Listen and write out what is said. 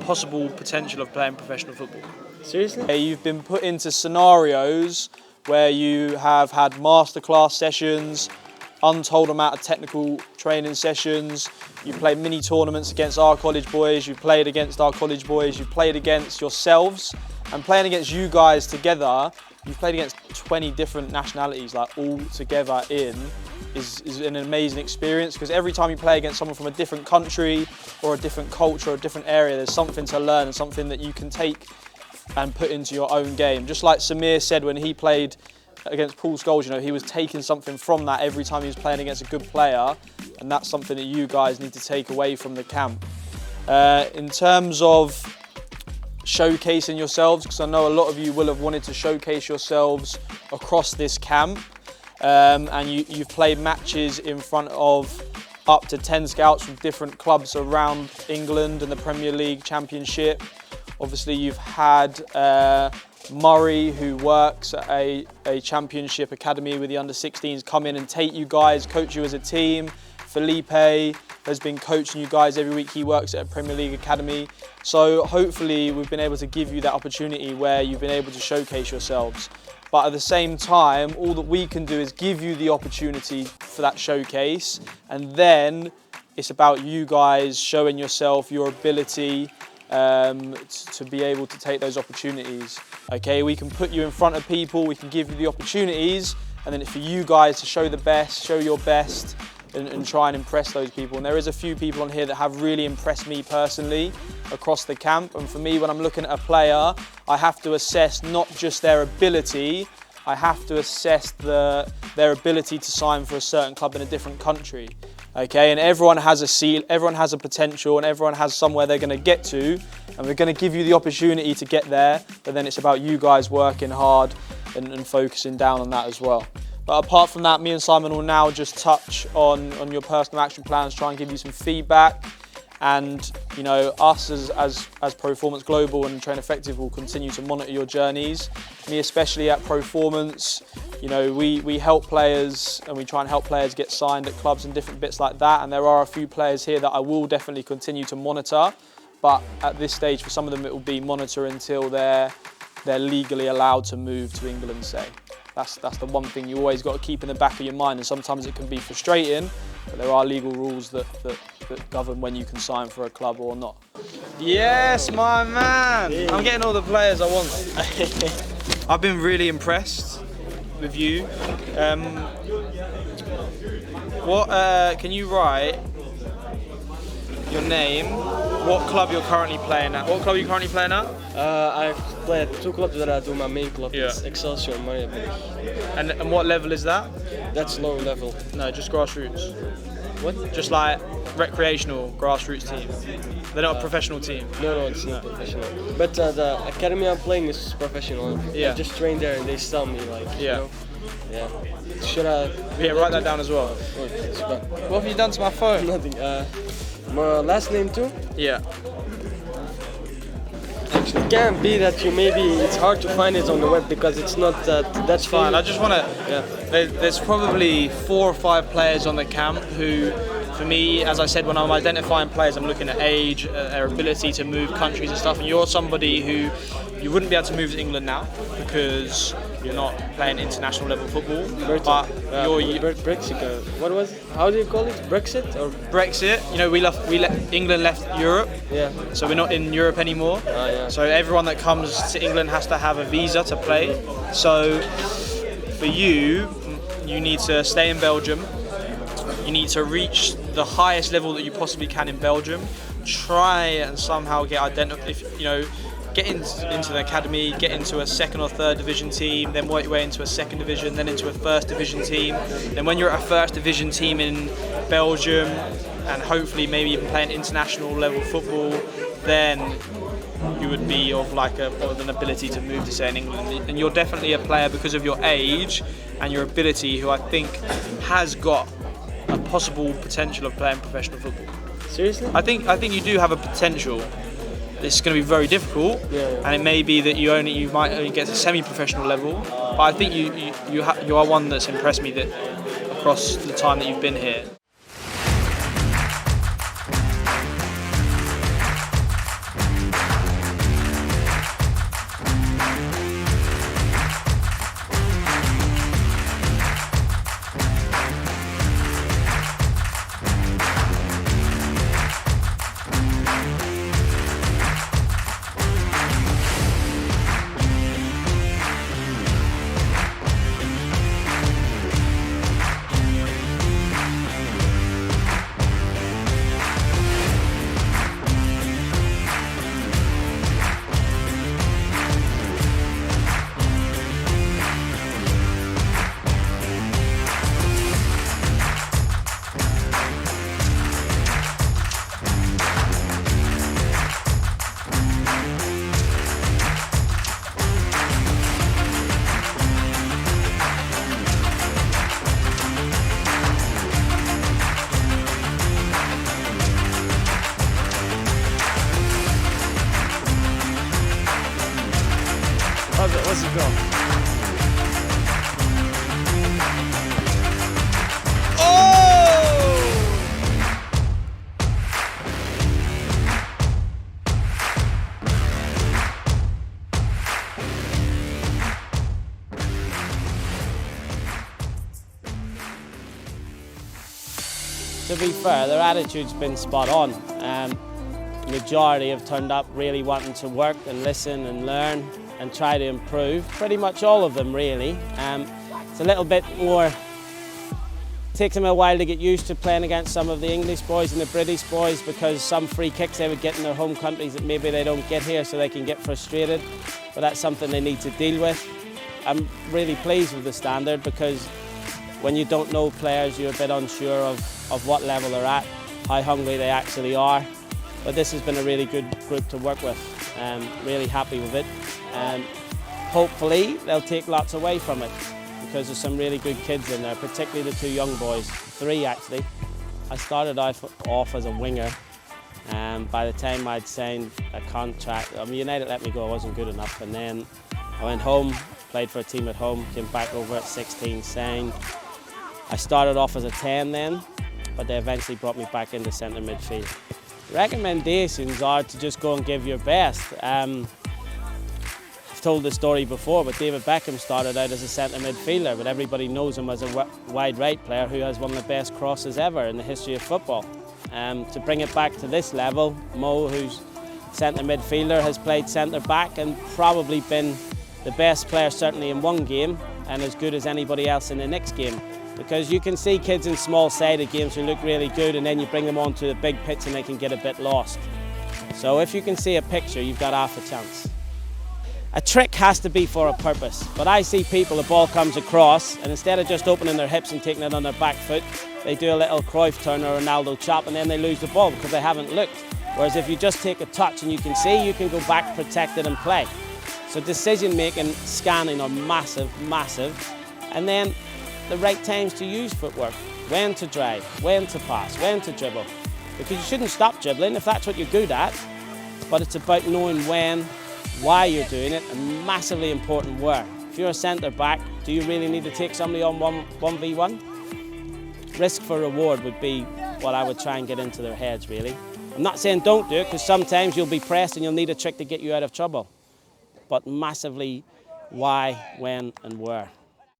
possible potential of playing professional football. Seriously? You've been put into scenarios where you have had masterclass sessions, untold amount of technical training sessions. You played mini tournaments against our college boys, you played against our college boys, you played against yourselves, and playing against you guys together, you've played against 20 different nationalities, like all together is an amazing experience, because every time you play against someone from a different country or a different culture or a different area, there's something to learn and something that you can take and put into your own game. Just like Samir said when he played against Paul Scholes, you know, he was taking something from that every time he was playing against a good player, and that's something that you guys need to take away from the camp. In terms of showcasing yourselves, because I know a lot of you will have wanted to showcase yourselves across this camp, and you've played matches in front of up to 10 scouts from different clubs around England and the Premier League Championship. Obviously you've had Murray, who works at a championship academy with the under-16s, come in and take you guys, coach you as a team. Felipe has been coaching you guys every week. He works at a Premier League academy. So hopefully we've been able to give you that opportunity where you've been able to showcase yourselves. But at the same time, all that we can do is give you the opportunity for that showcase, and then it's about you guys showing yourself, your ability to be able to take those opportunities. Okay, we can put you in front of people, we can give you the opportunities, and then it's for you guys to show the best, show your best, and try and impress those people. And there is a few people on here that have really impressed me personally across the camp. And for me, when I'm looking at a player, I have to assess not just their ability, I have to assess their ability to sign for a certain club in a different country. Okay, and everyone has a potential, and everyone has somewhere they're going to get to, and we're going to give you the opportunity to get there, but then it's about you guys working hard and focusing down on that as well. But apart from that, me and Simon will now just touch on your personal action plans, try and give you some feedback, and you know, us as Proformance Global and Train Effective will continue to monitor your journeys. Me especially at Proformance, you know, we help players and we try and help players get signed at clubs and different bits like that, and there are a few players here that I will definitely continue to monitor, but at this stage for some of them it will be monitor until they're legally allowed to move to England, say. That's the one thing you always got to keep in the back of your mind, and sometimes it can be frustrating, but there are legal rules that govern when you can sign for a club or not. Yes, my man! Yeah. I'm getting all the players I want. I've been really impressed with you. Can you write your name, what club you're currently playing at? What club are you currently playing at? I play at two clubs that I do my main club. Yeah. It's Excelsior and Mariaberg. And what level is that? That's low level. No, just grassroots. What? Just like recreational grassroots team. They're not a professional team. No, it's not professional. But the academy I'm playing is professional. Yeah. I just train there and they tell me like, yeah. You know, yeah. Should I? Yeah, write that down as well. What have you done to my phone? Nothing. My last name too? Yeah. It can't be that it's hard to find it on the web because it's not that's fine. I just want to, there's probably 4 or 5 players on the camp who, for me, as I said, when I'm identifying players, I'm looking at age, their ability to move countries and stuff, and you're somebody who you wouldn't be able to move to England now because you're not playing international level football. Brexit. What was it? How do you call it? Brexit or Brexit? You know, England left Europe. Yeah. So we're not in Europe anymore. Yeah. So everyone that comes to England has to have a visa to play. So for you need to stay in Belgium. You need to reach the highest level that you possibly can in Belgium. Try and somehow get into the academy, get into a 2nd or 3rd division team, then work your way into a 2nd division, then into a 1st division team. Then when you're at a 1st division team in Belgium, and hopefully maybe even playing international level football, then you would be of an ability to move to, say, in England. And you're definitely a player because of your age and your ability who I think has got a possible potential of playing professional football. Seriously? I think you do have a potential. It's going to be very difficult, and it may be that you might only get to semi-professional level. But I think you are one that's impressed me that across the time that you've been here. What's it go? To be fair, their attitude's been spot on. Majority have turned up really wanting to work and listen and learn and try to improve. Pretty much all of them, really. It's a little bit more, takes them a while to get used to playing against some of the English boys and the British boys, because some free kicks they would get in their home countries that maybe they don't get here, so they can get frustrated. But that's something they need to deal with. I'm really pleased with the standard, because when you don't know players, you're a bit unsure of what level they're at, how hungry they actually are. But this has been a really good group to work with. Really happy with it. Hopefully they'll take lots away from it, because there's some really good kids in there, particularly the two young boys, 3 actually. I started off as a winger. By the time I'd signed a contract, United let me go, I wasn't good enough. And then I went home, played for a team at home, came back over at 16, signed. I started off as a 10 then, but they eventually brought me back into centre midfield. Recommendations are to just go and give your best. I've told the story before, but David Beckham started out as a centre midfielder, but everybody knows him as a wide right player who has one of the best crosses ever in the history of football. To bring it back to this level, Mo, who's centre midfielder, has played centre back and probably been the best player certainly in one game and as good as anybody else in the next game. Because you can see kids in small-sided games who look really good, and then you bring them onto the big pitch and they can get a bit lost. So if you can see a picture, you've got half a chance. A trick has to be for a purpose, but I see people, the ball comes across, and instead of just opening their hips and taking it on their back foot, they do a little Cruyff turn or Ronaldo chop, and then they lose the ball because they haven't looked. Whereas if you just take a touch and you can see, you can go back, protect it and play. So decision-making, scanning are massive, massive. And then the right times to use footwork, when to drive, when to pass, when to dribble. Because you shouldn't stop dribbling if that's what you're good at, but it's about knowing when, why you're doing it, and massively important where. If you're a centre back, do you really need to take somebody on 1v1? Risk for reward would be what I would try and get into their heads, really. I'm not saying don't do it, because sometimes you'll be pressed and you'll need a trick to get you out of trouble. But massively why, when and where.